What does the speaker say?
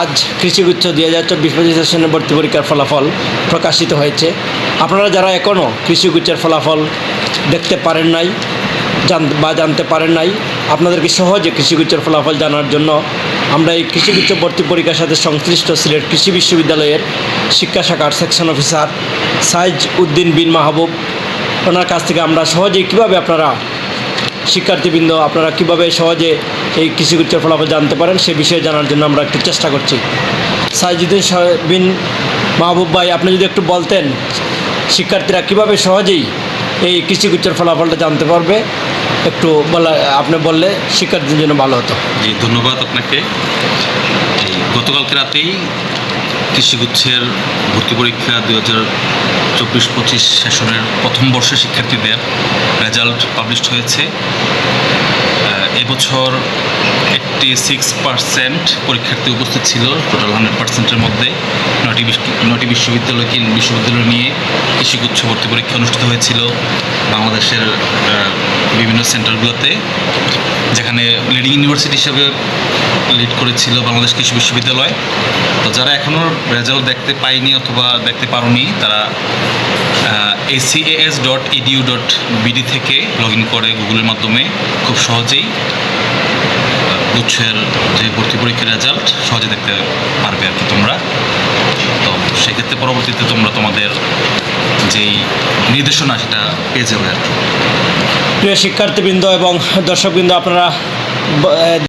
আজ কৃষিগুচ্ছ 2024-25 সেশনের ভর্তি পরীক্ষার ফলাফল প্রকাশিত হয়েছে। আপনারা যারা এখনও কৃষিগুচ্ছের ফলাফল দেখতে পারেন নাই জানতে পারেন নাই, আপনাদেরকে সহজে কৃষিগুচ্ছের ফলাফল জানার জন্য আমরা এই কৃষিগুচ্ছ ভর্তি পরীক্ষার সাথে সংশ্লিষ্ট সিলেট কৃষি বিশ্ববিদ্যালয়ের শিক্ষা শাখার সেকশন অফিসার সাইজ উদ্দিন বিন মাহবুব, ওনার কাছ থেকে আমরা সহজেই কীভাবে আপনারা শিক্ষার্থীবৃন্দ আপনারা কীভাবে সহজে এই কৃষিগুচ্ছের ফলাফল জানতে পারেন সে বিষয়ে জানার জন্য আমরা একটু চেষ্টা করছি। সাইজুদ্দিন বিন মাহবুব ভাই, আপনি যদি একটু বলতেন শিক্ষার্থীরা কীভাবে সহজেই এই কৃষিগুচ্ছের ফলাফলটা জানতে পারবে, একটু আপনি বললে শিক্ষার্থীদের জন্য ভালো হতো। জি, ধন্যবাদ আপনাকে। গতকালকে রাতেই কৃষিগুচ্ছের ভর্তি পরীক্ষা 2024-25 সেশনের প্রথম বর্ষের শিক্ষার্থীদের রেজাল্ট পাবলিশড হয়েছে। এবছর 86% পরীক্ষার্থী উপস্থিত ছিল টোটাল 100%-এর মধ্যে। 9টি বিশ্ববিদ্যালয় নিয়ে কৃষিগুচ্ছ ভর্তি পরীক্ষা অনুষ্ঠিত হয়েছিল বাংলাদেশের বিভিন্ন সেন্টারগুলোতে, যেখানে লিডিং ইউনিভার্সিটি হিসেবে লিড করেছিল বাংলাদেশ কৃষি বিশ্ববিদ্যালয়। তো যারা এখনও রেজাল্ট দেখতে পায়নি অথবা দেখতে পারোনি, তারা acas.edu.bd থেকে লগ ইন করে গুগলের মাধ্যমে খুব সহজেই গুচ্ছের যে ভর্তি পরীক্ষার রেজাল্ট সহজে দেখতে পারবে আর কি তোমরা। তো সেক্ষেত্রে পরবর্তীতে তোমরা তোমাদের যেই নির্দেশনা সেটা পেয়ে যাবে আর কি। প্রিয় শিক্ষার্থীবৃন্দ এবং দর্শকবৃন্দ, আপনারা